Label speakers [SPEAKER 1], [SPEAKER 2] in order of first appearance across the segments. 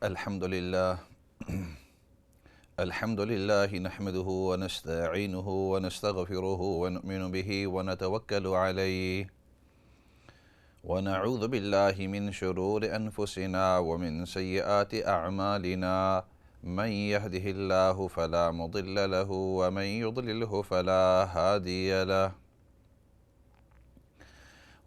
[SPEAKER 1] الحمد لله الحمد لله نحمده ونستعينه ونستغفره ونؤمن به ونتوكل عليه ونعوذ بالله من شرور أنفسنا ومن سيئات أعمالنا من يهده الله فلا مضل له ومن يضلله فلا هادي له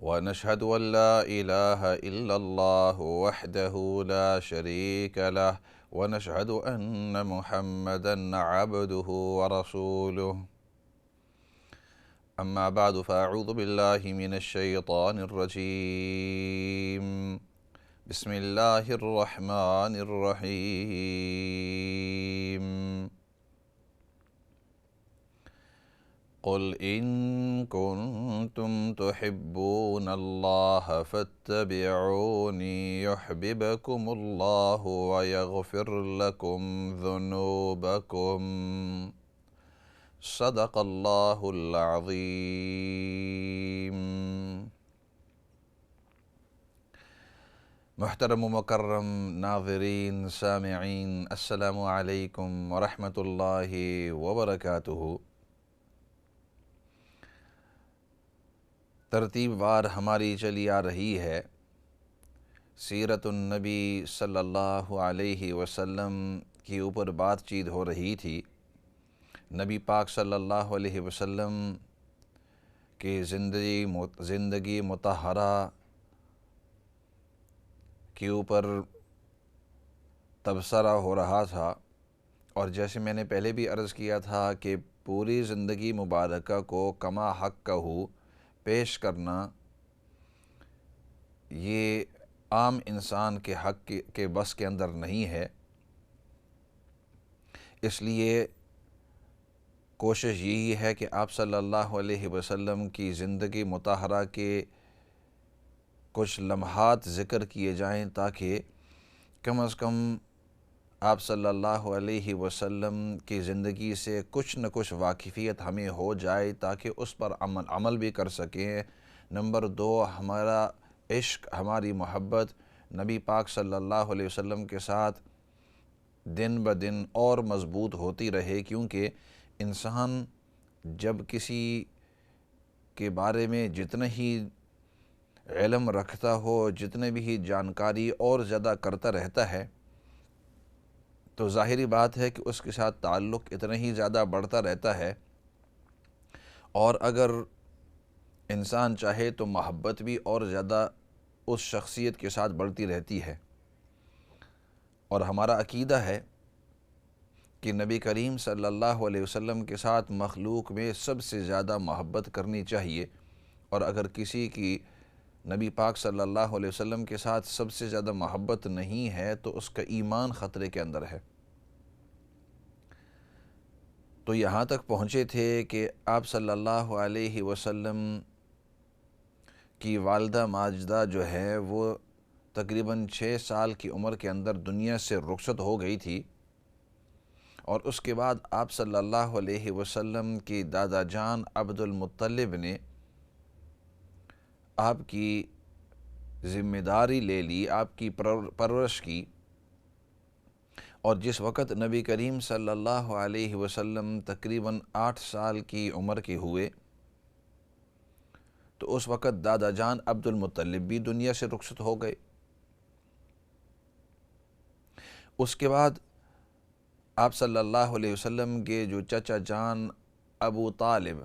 [SPEAKER 1] ونشهد أن لا إله إلا الله وحده لا شريك له ونشهد أن محمدًا عبده ورسوله أما بعد فأعوذ بالله من الشيطان الرجيم بسم الله الرحمن الرحيم قل إن كنتم تحبون الله فاتبعوني يحببكم الله ويغفر لكم ذنوبكم صدق الله العظيم۔ محترم و مکرم ناظرین سامعین، السلام علیکم ورحمۃ اللہ وبرکاتہ۔ ترتیب وار ہماری چلی آ رہی ہے، سیرت النبی صلی اللہ علیہ وسلم کے اوپر بات چیت ہو رہی تھی۔ نبی پاک صلی اللہ علیہ وسلم کے زندگی مطہرہ کے اوپر تبصرہ ہو رہا تھا، اور جیسے میں نے پہلے بھی عرض کیا تھا کہ پوری زندگی مبارکہ کو کما حقہ پیش کرنا یہ عام انسان کے حق کے بس کے اندر نہیں ہے۔ اس لیے کوشش یہی ہے کہ آپ صلی اللہ علیہ وسلم کی زندگی مطہرہ کے کچھ لمحات ذکر کیے جائیں، تاکہ کم از کم آپ صلی اللہ علیہ وسلم کی زندگی سے کچھ نہ کچھ واقفیت ہمیں ہو جائے، تاکہ اس پر عمل بھی کر سکیں۔ نمبر 2، ہمارا عشق، ہماری محبت نبی پاک صلی اللہ علیہ وسلم کے ساتھ دن بدن اور مضبوط ہوتی رہے، کیونکہ انسان جب کسی کے بارے میں جتنا ہی علم رکھتا ہو، جتنے بھی جانکاری اور زیادہ کرتا رہتا ہے، تو ظاہری بات ہے کہ اس کے ساتھ تعلق اتنا ہی زیادہ بڑھتا رہتا ہے، اور اگر انسان چاہے تو محبت بھی اور زیادہ اس شخصیت کے ساتھ بڑھتی رہتی ہے۔ اور ہمارا عقیدہ ہے کہ نبی کریم صلی اللہ علیہ وسلم کے ساتھ مخلوق میں سب سے زیادہ محبت کرنی چاہیے، اور اگر کسی کی نبی پاک صلی اللہ علیہ وسلم کے ساتھ سب سے زیادہ محبت نہیں ہے تو اس کا ایمان خطرے کے اندر ہے۔ تو یہاں تک پہنچے تھے کہ آپ صلی اللہ علیہ وسلم کی والدہ ماجدہ جو ہے وہ تقریباً 6 سال کی عمر کے اندر دنیا سے رخصت ہو گئی تھی، اور اس کے بعد آپ صلی اللہ علیہ وسلم کی دادا جان عبد المطلب نے آپ کی ذمہ داری لے لی، آپ کی پرورش کی، اور جس وقت نبی کریم صلی اللہ علیہ وسلم تقریباً 8 سال کی عمر کے ہوئے تو اس وقت دادا جان عبد المطلب بھی دنیا سے رخصت ہو گئے۔ اس کے بعد آپ صلی اللہ علیہ وسلم کے جو چچا جان ابو طالب،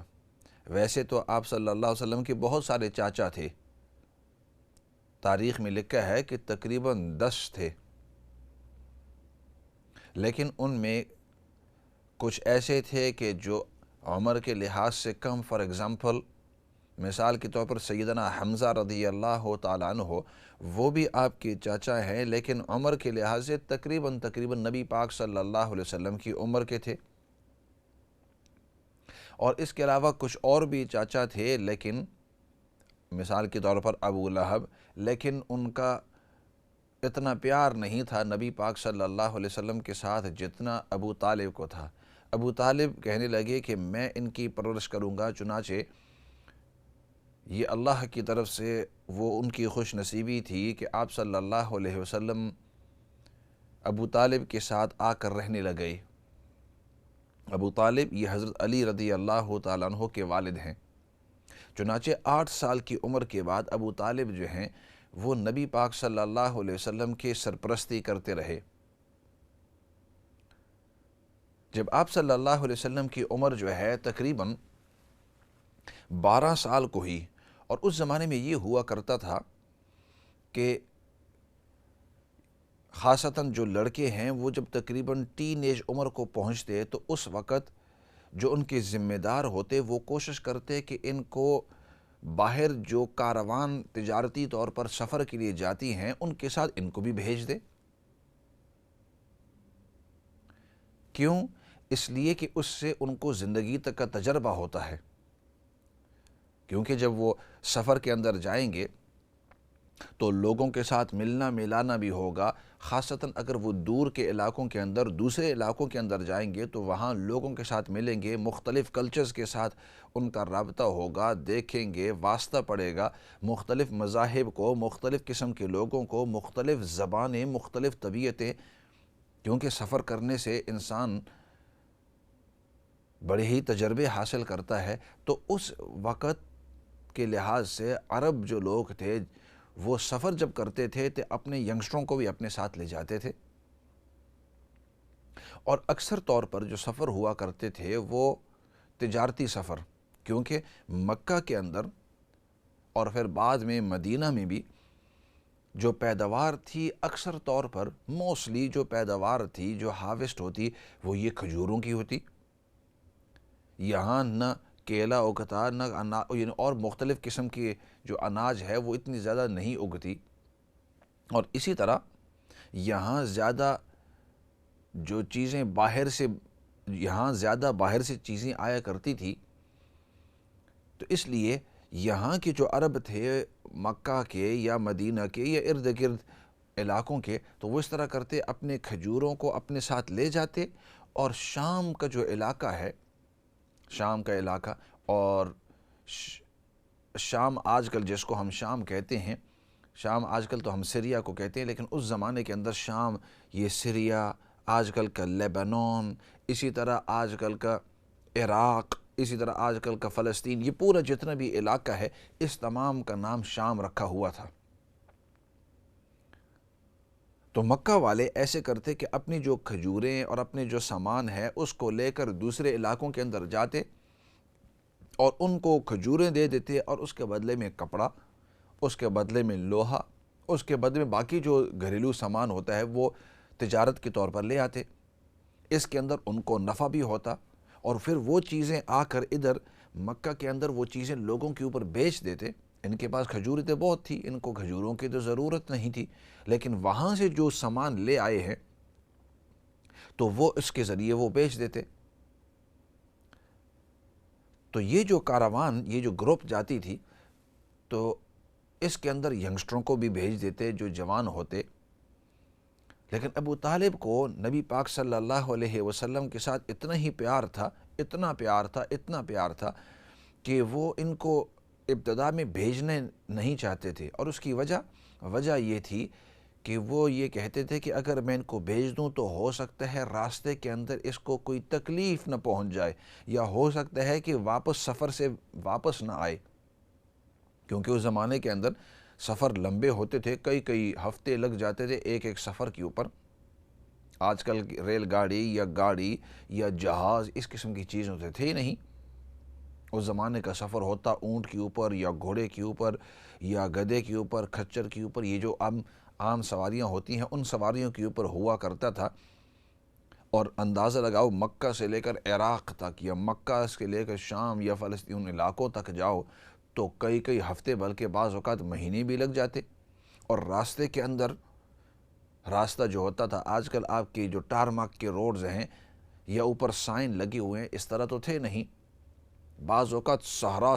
[SPEAKER 1] ویسے تو آپ صلی اللہ علیہ وسلم کے بہت سارے چاچا تھے، تاریخ میں لکھا ہے کہ تقریباً 10 تھے، لیکن ان میں کچھ ایسے تھے کہ جو عمر کے لحاظ سے کم، فار ایگزامپل مثال کے طور پر سیدنا حمزہ رضی اللہ تعالیٰ عنہ، وہ بھی آپ کے چاچا ہیں، لیکن عمر کے لحاظ سے تقریباً نبی پاک صلی اللہ علیہ وسلم کی عمر کے تھے۔ اور اس کے علاوہ کچھ اور بھی چاچا تھے، لیکن مثال کے طور پر ابو لہب، لیکن ان کا اتنا پیار نہیں تھا نبی پاک صلی اللہ علیہ وسلم کے ساتھ جتنا ابو طالب کو تھا۔ ابو طالب کہنے لگے کہ میں ان کی پرورش کروں گا، چنانچہ یہ اللہ کی طرف سے وہ ان کی خوش نصیبی تھی کہ آپ صلی اللہ علیہ وسلم ابو طالب کے ساتھ آ کر رہنے لگے۔ ابو طالب یہ حضرت علی رضی اللہ تعالیٰ عنہ کے والد ہیں۔ چنانچہ 8 سال کی عمر کے بعد ابو طالب جو ہیں وہ نبی پاک صلی اللہ علیہ وسلم کے سرپرستی کرتے رہے۔ جب آپ صلی اللہ علیہ وسلم کی عمر جو ہے تقریباً 12 سال کو ہی، اور اس زمانے میں یہ ہوا کرتا تھا کہ خاصتاً جو لڑکے ہیں وہ جب تقریباً ٹین ایج عمر کو پہنچتے تو اس وقت جو ان کے ذمہ دار ہوتے وہ کوشش کرتے کہ ان کو باہر جو کاروان تجارتی طور پر سفر کے لیے جاتی ہیں ان کے ساتھ ان کو بھی بھیج دے۔ کیوں؟ اس لیے کہ اس سے ان کو زندگی تک کا تجربہ ہوتا ہے، کیونکہ جب وہ سفر کے اندر جائیں گے تو لوگوں کے ساتھ ملنا ملانا بھی ہوگا، خاصتاً اگر وہ دور کے علاقوں کے اندر دوسرے علاقوں کے اندر جائیں گے تو وہاں لوگوں کے ساتھ ملیں گے، مختلف کلچرز کے ساتھ ان کا رابطہ ہوگا، دیکھیں گے، واسطہ پڑے گا، مختلف مذاہب کو، مختلف قسم کے لوگوں کو، مختلف زبانیں، مختلف طبیعتیں، کیونکہ سفر کرنے سے انسان بڑے ہی تجربے حاصل کرتا ہے۔ تو اس وقت کے لحاظ سے عرب جو لوگ تھے وہ سفر جب کرتے تھے تو اپنے ینگسٹروں کو بھی اپنے ساتھ لے جاتے تھے، اور اکثر طور پر جو سفر ہوا کرتے تھے وہ تجارتی سفر، کیونکہ مکہ کے اندر اور پھر بعد میں مدینہ میں بھی جو پیداوار تھی اکثر طور پر موسٹلی جو پیداوار تھی جو ہارویسٹ ہوتی وہ یہ کھجوروں کی ہوتی۔ یہاں نہ کیلا اگتا نہ اور مختلف قسم کی جو اناج ہے وہ اتنی زیادہ نہیں اگتی، اور اسی طرح یہاں زیادہ جو چیزیں باہر سے چیزیں آیا کرتی تھی، تو اس لیے یہاں کے جو عرب تھے مکہ کے یا مدینہ کے یا ارد گرد علاقوں کے، تو وہ اس طرح کرتے اپنے کھجوروں کو اپنے ساتھ لے جاتے، اور شام کا جو علاقہ ہے، شام کا علاقہ، اور شام آج کل جس کو ہم شام کہتے ہیں، شام آج کل تو ہم سیریا کو کہتے ہیں، لیکن اس زمانے کے اندر شام یہ سیریا، آج کل کا لیبنان، اسی طرح آج کل کا عراق، اسی طرح آج کل کا فلسطین، یہ پورا جتنا بھی علاقہ ہے اس تمام کا نام شام رکھا ہوا تھا۔ تو مکہ والے ایسے کرتے کہ اپنی جو کھجوریں اور اپنے جو سامان ہے اس کو لے کر دوسرے علاقوں کے اندر جاتے اور ان کو کھجوریں دے دیتے، اور اس کے بدلے میں کپڑا، اس کے بدلے میں لوہا، اس کے بدلے میں باقی جو گھریلو سامان ہوتا ہے وہ تجارت کے طور پر لے آتے۔ اس کے اندر ان کو نفع بھی ہوتا، اور پھر وہ چیزیں آ کر ادھر مکہ کے اندر وہ چیزیں لوگوں کے اوپر بیچ دیتے۔ ان کے پاس کھجوریں تو بہت تھی، ان کو کھجوروں کی تو ضرورت نہیں تھی، لیکن وہاں سے جو سامان لے آئے ہیں تو وہ اس کے ذریعے وہ بیچ دیتے۔ تو یہ جو کاروان، یہ جو گروپ جاتی تھی، تو اس کے اندر ینگسٹروں کو بھی بھیج دیتے جو جوان ہوتے، لیکن ابو طالب کو نبی پاک صلی اللہ علیہ وسلم کے ساتھ اتنا ہی پیار تھا، اتنا پیار تھا کہ وہ ان کو ابتدا میں بھیجنے نہیں چاہتے تھے، اور اس کی وجہ یہ تھی کہ وہ یہ کہتے تھے کہ اگر میں ان کو بھیج دوں تو ہو سکتا ہے راستے کے اندر اس کو کوئی تکلیف نہ پہنچ جائے، یا ہو سکتا ہے کہ سفر سے واپس نہ آئے، کیونکہ اس زمانے کے اندر سفر لمبے ہوتے تھے، کئی ہفتے لگ جاتے تھے ایک سفر کے اوپر۔ آج کل ریل گاڑی یا جہاز اس قسم کی چیزیں تو تھے ہی نہیں۔ اس زمانے کا سفر ہوتا اونٹ کے اوپر یا گھوڑے کے اوپر یا گدھے کے اوپر، کھچر کے اوپر، یہ جو عام سواریاں ہوتی ہیں ان سواریوں کے اوپر ہوا کرتا تھا۔ اور اندازہ لگاؤ مکہ سے لے کر عراق تک، یا مکہ سے لے کر شام یا فلسطین علاقوں تک جاؤ تو کئی ہفتے بلکہ بعض اوقات مہینے بھی لگ جاتے، اور راستے کے اندر راستہ جو ہوتا تھا، آج کل آپ کی جو ٹارماک کے روڈز ہیں یا اوپر سائن لگے ہوئے ہیں اس طرح تو تھے نہیں، بعض اوقات صحرا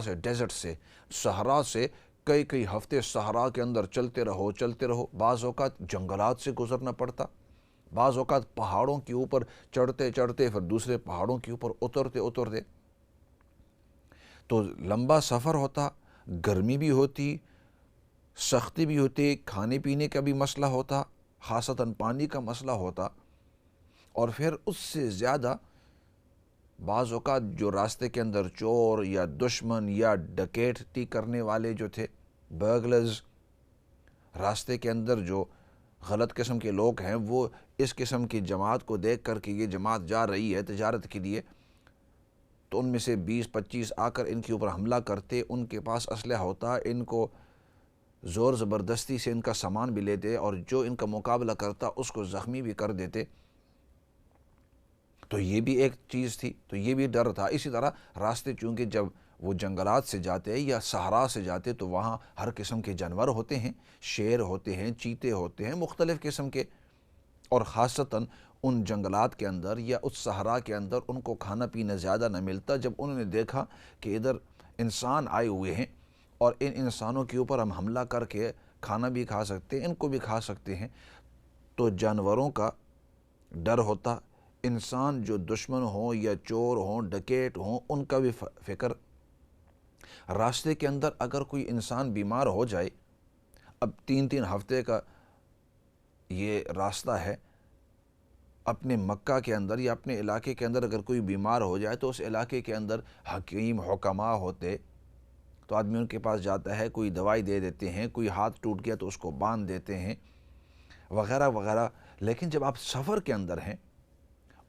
[SPEAKER 1] سے کئی ہفتے صحرا کے اندر چلتے رہو، بعض اوقات جنگلات سے گزرنا پڑتا، بعض اوقات پہاڑوں کے اوپر چڑھتے پھر دوسرے پہاڑوں کے اوپر اترتے، تو لمبا سفر ہوتا، گرمی بھی ہوتی، سختی بھی ہوتی، کھانے پینے کا بھی مسئلہ ہوتا، خاصتاً پانی کا مسئلہ ہوتا، اور پھر اس سے زیادہ بعض اوقات جو راستے کے اندر چور یا دشمن یا ڈکیتی کرنے والے جو تھے، برگلرز، راستے کے اندر جو غلط قسم کے لوگ ہیں، وہ اس قسم کی جماعت کو دیکھ کر کہ یہ جماعت جا رہی ہے تجارت کے لیے، تو ان میں سے 20-25 آ کر ان کے اوپر حملہ کرتے۔ ان کے پاس اسلحہ ہوتا، ان کو زور زبردستی سے ان کا سامان بھی لیتے، اور جو ان کا مقابلہ کرتا اس کو زخمی بھی کر دیتے۔ تو یہ بھی ایک چیز تھی، تو یہ بھی ڈر تھا۔ اسی طرح راستے چونکہ جب وہ جنگلات سے جاتے یا صحرا سے جاتے تو وہاں ہر قسم کے جانور ہوتے ہیں، شیر ہوتے ہیں، چیتے ہوتے ہیں، مختلف قسم کے، اور خاصتاً ان جنگلات کے اندر یا اس صحرا کے اندر ان کو کھانا پینا زیادہ نہ ملتا۔ جب انہوں نے دیکھا کہ ادھر انسان آئے ہوئے ہیں اور ان انسانوں کے اوپر ہم حملہ کر کے کھانا بھی کھا سکتے ہیں، ان کو بھی کھا سکتے ہیں، تو جانوروں کا ڈر ہوتا، انسان جو دشمن ہوں یا چور ہوں، ڈکیت ہوں، ان کا بھی فکر۔ راستے کے اندر اگر کوئی انسان بیمار ہو جائے، اب 3 ہفتے کا یہ راستہ ہے، اپنے مکہ کے اندر یا اپنے علاقے کے اندر اگر کوئی بیمار ہو جائے تو اس علاقے کے اندر حکیم حکماء ہوتے، تو آدمی ان کے پاس جاتا ہے، کوئی دوائی دے دیتے ہیں، کوئی ہاتھ ٹوٹ گیا تو اس کو باندھ دیتے ہیں، وغیرہ وغیرہ۔ لیکن جب آپ سفر کے اندر ہیں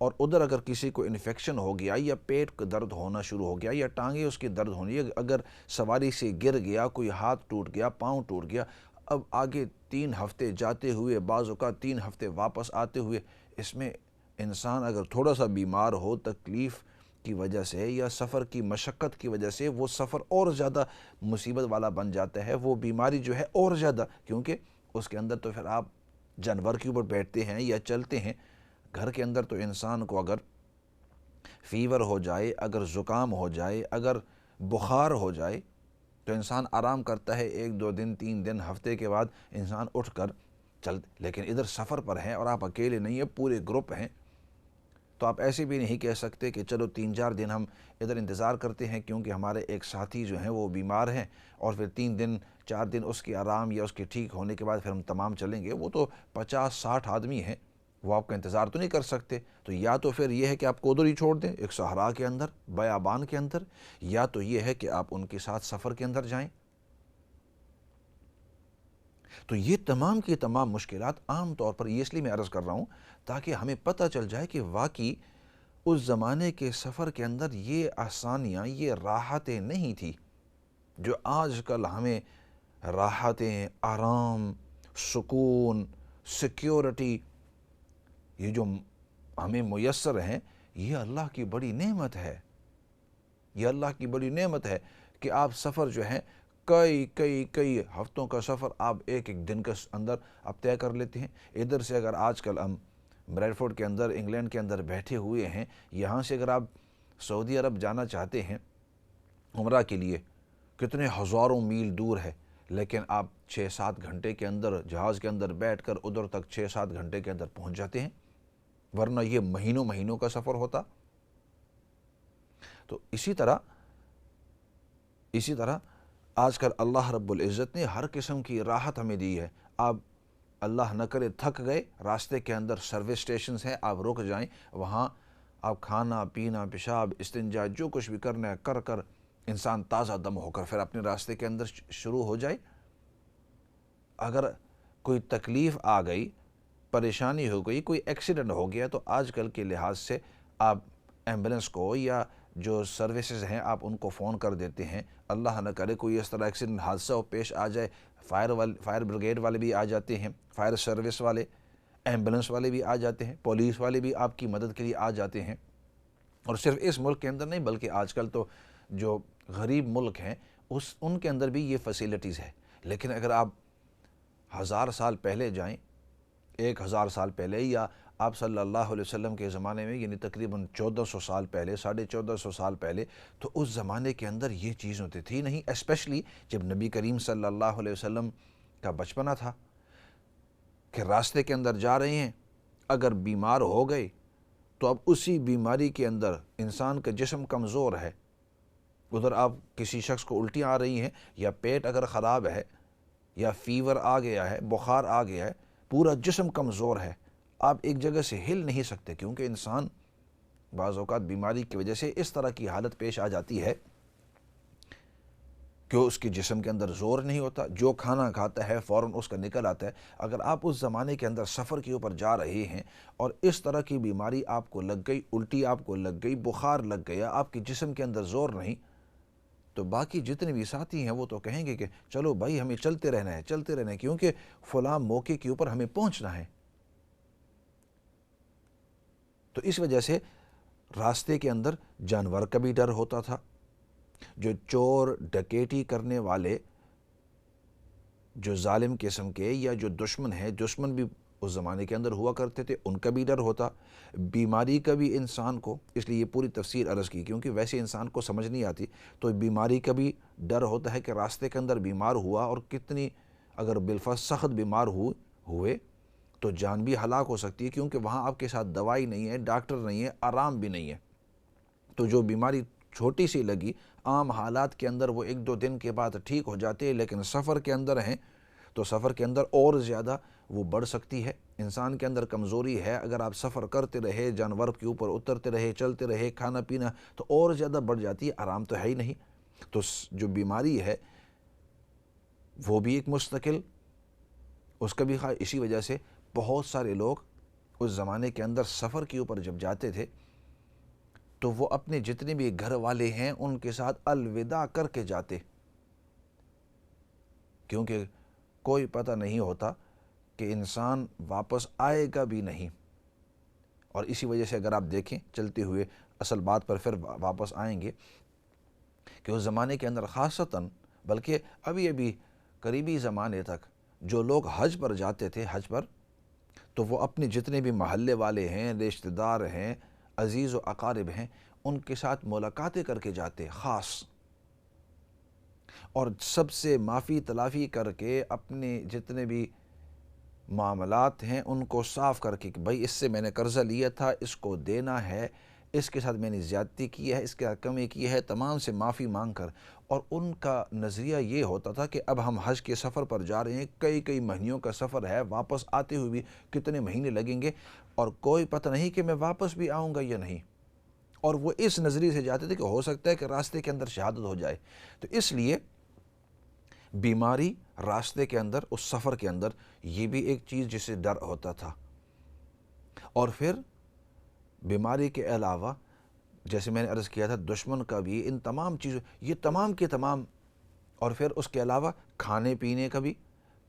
[SPEAKER 1] اور ادھر اگر کسی کو انفیکشن ہو گیا یا پیٹ کا درد ہونا شروع ہو گیا یا ٹانگیں اس کی درد ہونی، اگر سواری سے گر گیا، کوئی ہاتھ ٹوٹ گیا، پاؤں ٹوٹ گیا، اب آگے 3 ہفتے جاتے ہوئے، بعض اوقات 3 ہفتے واپس آتے ہوئے، اس میں انسان اگر تھوڑا سا بیمار ہو تکلیف کی وجہ سے یا سفر کی مشقت کی وجہ سے، وہ سفر اور زیادہ مصیبت والا بن جاتا ہے، وہ بیماری جو ہے اور زیادہ، کیونکہ اس کے اندر تو پھر آپ جانور کے اوپر بیٹھتے ہیں یا چلتے ہیں۔ گھر کے اندر تو انسان کو اگر فیور ہو جائے، اگر زکام ہو جائے، اگر بخار ہو جائے تو انسان آرام کرتا ہے 1-2 دن، 3 دن، ہفتے کے بعد انسان اٹھ کر چلتے۔ لیکن ادھر سفر پر ہیں اور آپ اکیلے نہیں ہیں، پورے گروپ ہیں، تو آپ ایسے بھی نہیں کہہ سکتے کہ چلو 3-4 دن ہم ادھر انتظار کرتے ہیں کیونکہ ہمارے ایک ساتھی جو ہیں وہ بیمار ہیں، اور پھر 3 دن 4 دن اس کے آرام یا اس کے ٹھیک ہونے کے بعد پھر ہم تمام چلیں گے۔ وہ تو 50-60 آدمی ہیں، وہ آپ کا انتظار تو نہیں کر سکتے۔ تو یا تو پھر یہ ہے کہ آپ کو ادھر ہی چھوڑ دیں ایک صحرا کے اندر، بیابان کے اندر، یا تو یہ ہے کہ آپ ان کے ساتھ سفر کے اندر جائیں۔ تو یہ تمام کی تمام مشکلات عام طور پر، یہ اس لیے میں عرض کر رہا ہوں تاکہ ہمیں پتہ چل جائے کہ واقعی اس زمانے کے سفر کے اندر یہ آسانیاں، یہ راحتیں نہیں تھی جو آج کل ہمیں راحتیں، آرام، سکون، سیکیورٹی، یہ جو ہمیں میسر ہیں، یہ اللہ کی بڑی نعمت ہے۔ یہ اللہ کی بڑی نعمت ہے کہ آپ سفر جو ہے کئی ہفتوں کا سفر آپ ایک دن کے اندر آپ طے کر لیتے ہیں۔ ادھر سے اگر آج کل ہم بریڈ فورڈ کے اندر، انگلینڈ کے اندر بیٹھے ہوئے ہیں، یہاں سے اگر آپ سعودی عرب جانا چاہتے ہیں عمرہ کے لیے، کتنے ہزاروں میل دور ہے، لیکن آپ 6-7 گھنٹے کے اندر جہاز کے اندر بیٹھ کر ادھر تک 6-7 گھنٹے کے اندر پہنچ جاتے ہیں، ورنہ یہ مہینوں کا سفر ہوتا۔ تو اسی طرح آج کل اللہ رب العزت نے ہر قسم کی راحت ہمیں دی ہے۔ آپ اللہ نہ کرے تھک گئے، راستے کے اندر سروس اسٹیشنز ہیں، آپ رک جائیں، وہاں آپ کھانا پینا، پیشاب، استنجا، جو کچھ بھی کرنا ہے کر کر انسان تازہ دم ہو کر پھر اپنے راستے کے اندر شروع ہو جائے۔ اگر کوئی تکلیف آ گئی، پریشانی ہو گئی، کوئی ایکسیڈنٹ ہو گیا، تو آج کل کے لحاظ سے آپ ایمبولنس کو یا جو سروسز ہیں آپ ان کو فون کر دیتے ہیں، اللہ نہ کرے کوئی اس طرح ایکسیڈنٹ حادثہ ہو پیش آ جائے، فائر بریگیڈ والے بھی آ جاتے ہیں، فائر سروس والے، ایمبولنس والے بھی آ جاتے ہیں، پولیس والے بھی آپ کی مدد کے لیے آ جاتے ہیں۔ اور صرف اس ملک کے اندر نہیں بلکہ آج کل تو جو غریب ملک ہیں ان کے اندر بھی یہ فیسیلٹیز ہے۔ لیکن اگر آپ 1000 سال پہلے جائیں، 1000 سال پہلے، یا آپ صلی اللہ علیہ وسلم کے زمانے میں، یعنی تقریباً 1400 سال پہلے، 1450 سال پہلے، تو اس زمانے کے اندر یہ چیزیں تو تھی نہیں، اسپیشلی جب نبی کریم صلی اللہ علیہ وسلم کا بچپنا تھا کہ راستے کے اندر جا رہے ہیں، اگر بیمار ہو گئے تو اب اسی بیماری کے اندر انسان کا جسم کمزور ہے، ادھر آپ کسی شخص کو الٹیاں آ رہی ہیں یا پیٹ اگر خراب ہے یا فیور آ گیا ہے، بخار آ گیا ہے، پورا جسم کمزور ہے، آپ ایک جگہ سے ہل نہیں سکتے، کیونکہ انسان بعض اوقات بیماری کی وجہ سے اس طرح کی حالت پیش آ جاتی ہے کہ اس کے جسم کے اندر زور نہیں ہوتا، جو کھانا کھاتا ہے فوراً اس کا نکل آتا ہے۔ اگر آپ اس زمانے کے اندر سفر کے اوپر جا رہے ہیں اور اس طرح کی بیماری آپ کو لگ گئی، الٹی آپ کو لگ گئی، بخار لگ گیا، آپ کے جسم کے اندر زور نہیں، تو باقی جتنے بھی ساتھی ہیں وہ تو کہیں گے کہ چلو بھائی ہمیں چلتے رہنا ہے، کیونکہ فلاں موقع کے اوپر ہمیں پہنچنا ہے۔ تو اس وجہ سے راستے کے اندر جانور کا بھی ڈر ہوتا تھا، جو چور ڈکیٹی کرنے والے جو ظالم قسم کے یا جو دشمن بھی اس زمانے کے اندر ہوا کرتے تھے، ان کا بھی ڈر ہوتا، بیماری کا بھی انسان کو، اس لیے یہ پوری تفسیر عرض کی کیونکہ ویسے انسان کو سمجھ نہیں آتی، تو بیماری کا بھی ڈر ہوتا ہے کہ راستے کے اندر بیمار ہوا، اور کتنی اگر بالفرض سخت بیمار ہوئے تو جان بھی ہلاک ہو سکتی ہے، کیونکہ وہاں آپ کے ساتھ دوائی نہیں ہے، ڈاکٹر نہیں ہے، آرام بھی نہیں ہے۔ تو جو بیماری چھوٹی سی لگی، عام حالات کے اندر وہ 1-2 دن کے بعد ٹھیک ہو جاتے ہیں، لیکن سفر کے اندر ہیں تو سفر کے اندر اور زیادہ وہ بڑھ سکتی ہے۔ انسان کے اندر کمزوری ہے، اگر آپ سفر کرتے رہے، جانور کے اوپر اترتے رہے، چلتے رہے، کھانا پینا تو اور زیادہ بڑھ جاتی ہے، آرام تو ہے ہی نہیں۔ تو جو بیماری ہے وہ بھی ایک مستقل اس کا بھی اسی وجہ سے بہت سارے لوگ اس زمانے کے اندر سفر کے اوپر جب جاتے تھے تو وہ اپنے جتنے بھی گھر والے ہیں ان کے ساتھ الوداع کر کے جاتے، کیونکہ کوئی پتہ نہیں ہوتا کہ انسان واپس آئے گا بھی نہیں۔ اور اسی وجہ سے اگر آپ دیکھیں چلتے ہوئے اصل بات پر پھر واپس آئیں گے کہ اس زمانے کے اندر خاصتاً، بلکہ ابھی قریبی زمانے تک جو لوگ حج پر جاتے تھے، حج پر تو وہ اپنے جتنے بھی محلے والے ہیں، رشتہ دار ہیں، عزیز و اقارب ہیں، ان کے ساتھ ملاقاتیں کر کے جاتے خاص، اور سب سے معافی تلافی کر کے اپنے جتنے بھی معاملات ہیں ان کو صاف کر کے کہ بھائی اس سے میں نے قرضہ لیا تھا، اس کو دینا ہے، اس کے ساتھ میں نے زیادتی کی ہے، اس کے کمی کی ہے، تمام سے معافی مانگ کر۔ اور ان کا نظریہ یہ ہوتا تھا کہ اب ہم حج کے سفر پر جا رہے ہیں، کئی مہینوں کا سفر ہے، واپس آتے ہوئے بھی کتنے مہینے لگیں گے، اور کوئی پتہ نہیں کہ میں واپس بھی آؤں گا یا نہیں۔ اور وہ اس نظریے سے جاتے تھے کہ ہو سکتا ہے کہ راستے کے اندر شہادت ہو جائے۔ تو اس لیے بیماری راستے کے اندر، اس سفر کے اندر، یہ بھی ایک چیز جسے ڈر ہوتا تھا۔ اور پھر بیماری کے علاوہ جیسے میں نے عرض کیا تھا دشمن کا بھی، ان تمام چیزوں، یہ تمام کے تمام، اور پھر اس کے علاوہ کھانے پینے کا بھی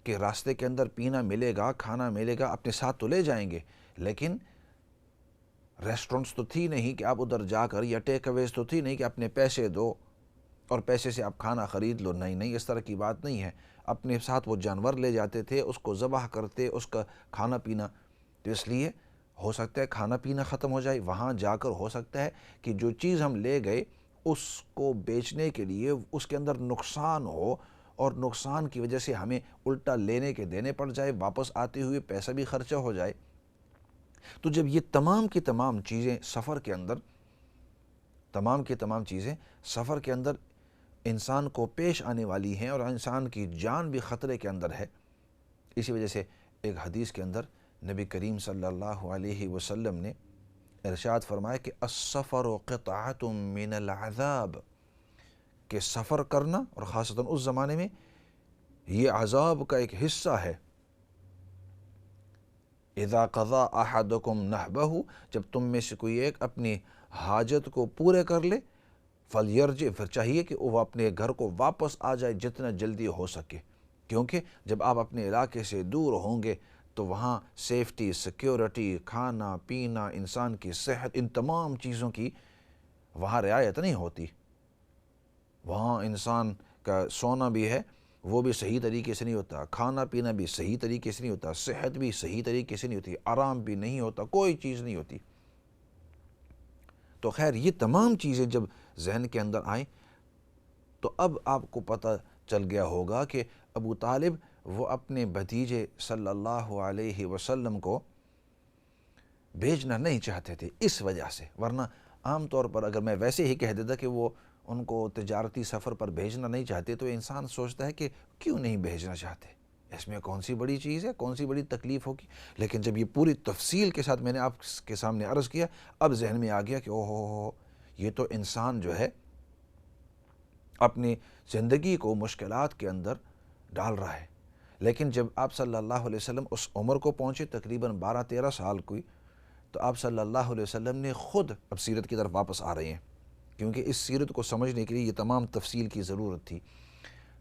[SPEAKER 1] کہ راستے کے اندر پینا ملے گا، کھانا ملے گا، اپنے ساتھ تو لے جائیں گے، لیکن ریسٹورنٹس تو تھی نہیں کہ آپ ادھر جا کر، یا ٹیک اویز تو تھی نہیں کہ اپنے پیسے دو اور پیسے سے آپ کھانا خرید لو، نہیں، اس طرح کی بات نہیں ہے۔ اپنے ساتھ وہ جانور لے جاتے تھے، اس کو ذبح کرتے، اس کا کھانا پینا، تو اس لیے ہو سکتا ہے کھانا پینا ختم ہو جائے، وہاں جا کر ہو سکتا ہے کہ جو چیز ہم لے گئے اس کو بیچنے کے لیے اس کے اندر نقصان ہو، اور نقصان کی وجہ سے ہمیں الٹا لینے کے دینے پڑ جائے، واپس آتے ہوئے پیسہ بھی خرچہ ہو جائے۔ تو جب یہ تمام کی تمام چیزیں سفر کے اندر، سفر کے اندر انسان کو پیش آنے والی ہیں، اور انسان کی جان بھی خطرے کے اندر ہے، اسی وجہ سے ایک حدیث کے اندر نبی کریم صلی اللہ علیہ وسلم نے ارشاد فرمایا کہ السفر قطعۃ من العذاب، کہ سفر کرنا، اور خاصتاً اس زمانے میں، یہ عذاب کا ایک حصہ ہے۔ اذا قضا احدکم نحبہ، جب تم میں سے کوئی ایک اپنی حاجت کو پورے کر لے، فلیرجع، پھر چاہیے کہ وہ اپنے گھر کو واپس آ جائے جتنا جلدی ہو سکے، کیونکہ جب آپ اپنے علاقے سے دور ہوں گے تو وہاں سیفٹی، سیکیورٹی، کھانا پینا، انسان کی صحت، ان تمام چیزوں کی وہاں رعایت نہیں ہوتی۔ وہاں انسان کا سونا بھی ہے، وہ بھی صحیح طریقے سے نہیں ہوتا، کھانا پینا بھی صحیح طریقے سے نہیں ہوتا، صحت بھی صحیح طریقے سے نہیں ہوتی، آرام بھی نہیں ہوتا، کوئی چیز نہیں ہوتی۔ تو خیر یہ تمام چیزیں جب ذہن کے اندر آئیں تو اب آپ کو پتہ چل گیا ہوگا کہ ابو طالب وہ اپنے بھتیجے صلی اللہ علیہ وسلم کو بھیجنا نہیں چاہتے تھے اس وجہ سے، ورنہ عام طور پر اگر میں ویسے ہی کہہ دیتا کہ وہ ان کو تجارتی سفر پر بھیجنا نہیں چاہتے تو انسان سوچتا ہے کہ کیوں نہیں بھیجنا چاہتے، اس میں کون سی بڑی چیز ہے، کون سی بڑی تکلیف ہوگی؟ لیکن جب یہ پوری تفصیل کے ساتھ میں نے آپ کے سامنے عرض کیا، اب ذہن میں آ گیا کہ اوہ ہو، یہ تو انسان جو ہے اپنی زندگی کو مشکلات کے اندر ڈال رہا ہے۔ لیکن جب آپ صلی اللہ علیہ وسلم اس عمر کو پہنچے، تقریباً 12-13 سال کوئی، تو آپ صلی اللہ علیہ وسلم نے خود اب سیرت کی طرف واپس آ رہے ہیں، کیونکہ اس سیرت کو سمجھنے کے لیے یہ تمام تفصیل کی ضرورت تھی۔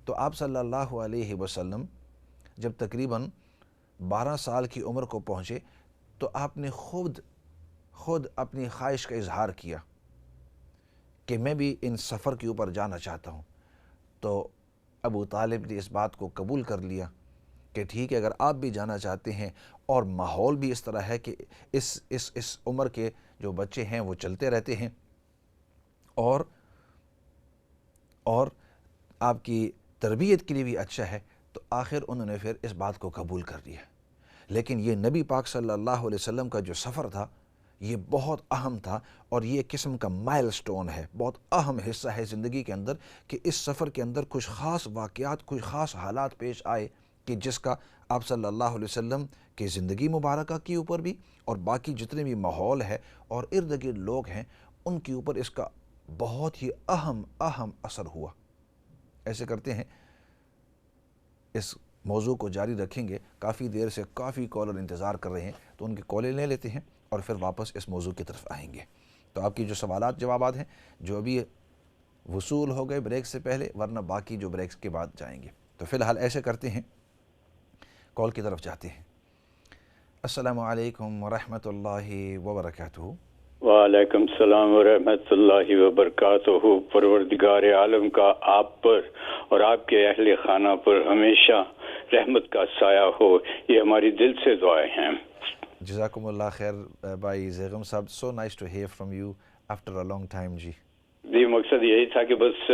[SPEAKER 1] تو آپ صلی اللہ علیہ وسلم جب تقریباً 12 سال کی عمر کو پہنچے تو آپ نے خود اپنی خواہش کا اظہار کیا کہ میں بھی ان سفر کے اوپر جانا چاہتا ہوں۔ تو ابو طالب نے اس بات کو قبول کر لیا کہ ٹھیک ہے، اگر آپ بھی جانا چاہتے ہیں اور ماحول بھی اس طرح ہے کہ اس عمر کے جو بچے ہیں وہ چلتے رہتے ہیں اور آپ کی تربیت کے لیے بھی اچھا ہے، تو آخر انہوں نے پھر اس بات کو قبول کر لیا۔ لیکن یہ نبی پاک صلی اللہ علیہ وسلم کا جو سفر تھا یہ بہت اہم تھا، اور یہ ایک قسم کا مائل سٹون ہے، بہت اہم حصہ ہے زندگی کے اندر، کہ اس سفر کے اندر کچھ خاص واقعات، کچھ خاص حالات پیش آئے کہ جس کا آپ صلی اللہ علیہ وسلم کی زندگی مبارکہ کے اوپر بھی اور باقی جتنے بھی ماحول ہے اور ارد گرد لوگ ہیں ان کے اوپر اس کا بہت ہی اہم اثر ہوا۔ ایسے کرتے ہیں، اس موضوع کو جاری رکھیں گے، کافی دیر سے کافی کالر انتظار کر رہے ہیں، تو ان کی کالیں لے لیتے ہیں اور پھر واپس اس موضوع کی طرف آئیں گے۔ تو آپ کی جو سوالات جوابات ہیں جو ابھی وصول ہو گئے بریک سے پہلے، ورنہ باقی جو بریکس کے بعد جائیں گے۔ تو فی الحال ایسے کرتے ہیں، کال کی طرف جاتے ہیں۔ السلام علیکم ورحمۃ اللہ وبرکاتہ۔
[SPEAKER 2] وعلیکم السلام ورحمۃ اللہ وبرکاتہ۔ پروردگار عالم کا آپ پر اور آپ کے اہل خانہ پر ہمیشہ رحمت کا سایہ ہو، یہ ہماری دل سے دعائیں ہیں۔
[SPEAKER 1] جزاکم اللہ خیر بھائی زیغم صاحب، so nice to hear from you after a long time.
[SPEAKER 2] جی مقصد یہی تھا کہ بس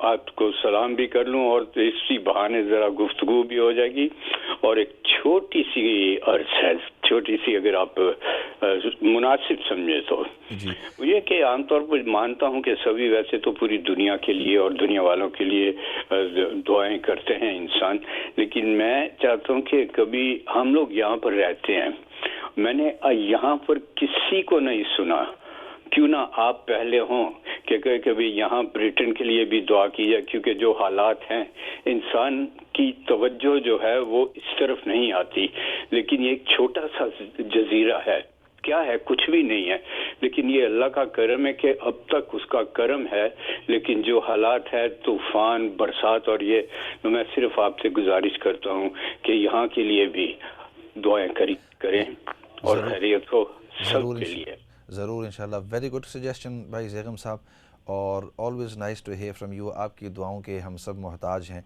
[SPEAKER 2] آپ کو سلام بھی کر لوں اور اسی بہانے ذرا گفتگو بھی ہو جائے گی، اور ایک چھوٹی سی عرض ہے، چھوٹی سی اگر آپ مناسب سمجھے تو
[SPEAKER 1] جی
[SPEAKER 2] یہ کہ عام طور پر مانتا ہوں کہ سبھی ویسے تو پوری دنیا کے لیے اور دنیا والوں کے لیے دعائیں کرتے ہیں انسان، لیکن میں چاہتا ہوں کہ کبھی ہم لوگ یہاں پر رہتے ہیں، میں نے یہاں پر کسی کو نہیں سنا، کیوں نہ آپ پہلے ہوں کہ کبھی یہاں بریٹن کے لیے بھی دعا کی جائے، کیونکہ جو حالات ہیں انسان کی توجہ جو ہے وہ اس طرف نہیں آتی، لیکن یہ ایک چھوٹا سا جزیرہ ہے، کیا ہے، کچھ بھی نہیں ہے، لیکن یہ اللہ کا کرم ہے کہ اب تک اس کا کرم ہے، لیکن جو حالات ہے طوفان، برسات، اور یہ میں صرف آپ سے گزارش کرتا ہوں کہ یہاں کے لیے بھی دعائیں کریں اور خیریت ہو سب کے لیے۔
[SPEAKER 1] ضرور انشاءاللہ، ویری گڈ سجیشن بھائی زیغم صاحب، اور always nice to hear from you. آپ کی دعاؤں کے ہم سب محتاج ہیں،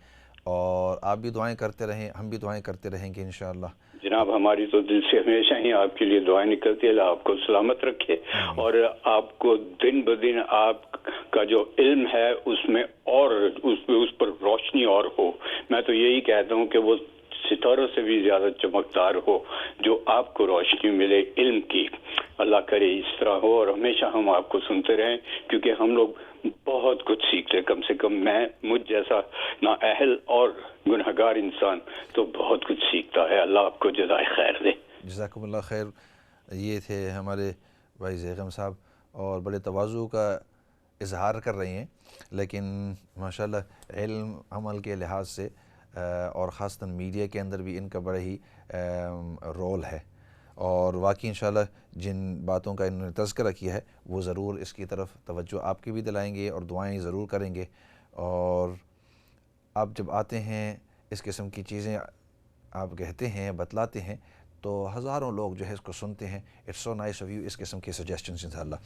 [SPEAKER 1] اور آپ بھی دعائیں کرتے رہیں، ہم بھی دعائیں کرتے رہیں گے انشاءاللہ۔
[SPEAKER 2] جناب ہماری تو دل سے ہمیشہ ہی آپ کے لیے دعائیں نکلتی ہے، اللہ آپ کو سلامت رکھے، اور آپ کو دن بدن آپ کا جو علم ہے اس میں اور اس پر روشنی اور ہو، میں تو یہی کہتا ہوں کہ وہ ستاروں سے بھی زیادہ چمکدار ہو، جو آپ کو روشنی ملے علم کی، اللہ کرے اس طرح ہو، اور ہمیشہ ہم آپ کو سنتے رہیں، کیونکہ ہم لوگ بہت کچھ سیکھتے، کم سے کم مجھ جیسا نااہل اور گنہگار انسان تو بہت کچھ سیکھتا ہے۔ اللہ آپ کو جزائے خیر دے۔
[SPEAKER 1] جزاکم اللہ خیر۔ یہ تھے ہمارے بھائی زیغم صاحب، اور بڑے تواضع کا اظہار کر رہے ہیں، لیکن ماشاءاللہ علم عمل کے لحاظ سے اور خاصتاً میڈیا کے اندر بھی ان کا بڑا ہی رول ہے، اور واقعی انشاءاللہ جن باتوں کا انہوں نے تذکرہ کیا ہے وہ ضرور اس کی طرف توجہ آپ کی بھی دلائیں گے اور دعائیں ضرور کریں گے۔ اور آپ جب آتے ہیں اس قسم کی چیزیں آپ کہتے ہیں، بتلاتے ہیں، تو ہزاروں لوگ جو ہے اس کو سنتے ہیں۔ It's so nice of you, اس قسم کے سجیشنز انشاءاللہ۔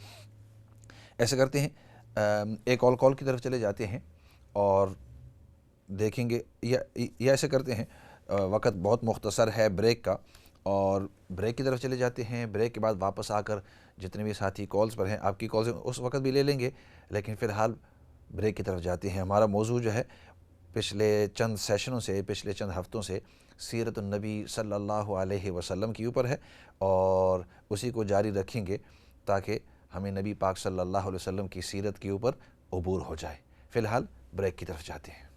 [SPEAKER 1] ایسے کرتے ہیں، ایک کال کی طرف چلے جاتے ہیں اور دیکھیں گے، یا ایسے کرتے ہیں، وقت بہت مختصر ہے بریک کا، اور بریک کی طرف چلے جاتے ہیں۔ بریک کے بعد واپس آ کر جتنے بھی ساتھی کالز پر ہیں، آپ کی کالز اس وقت بھی لے لیں گے، لیکن فی الحال بریک کی طرف جاتے ہیں۔ ہمارا موضوع جو ہے پچھلے چند سیشنوں سے، پچھلے چند ہفتوں سے سیرت النبی صلی اللہ علیہ وسلم کے اوپر ہے، اور اسی کو جاری رکھیں گے تاکہ ہمیں نبی پاک صلی اللہ علیہ وسلم کی سیرت کے اوپر عبور ہو جائے۔ فی الحال بریک کی طرف جاتے ہیں۔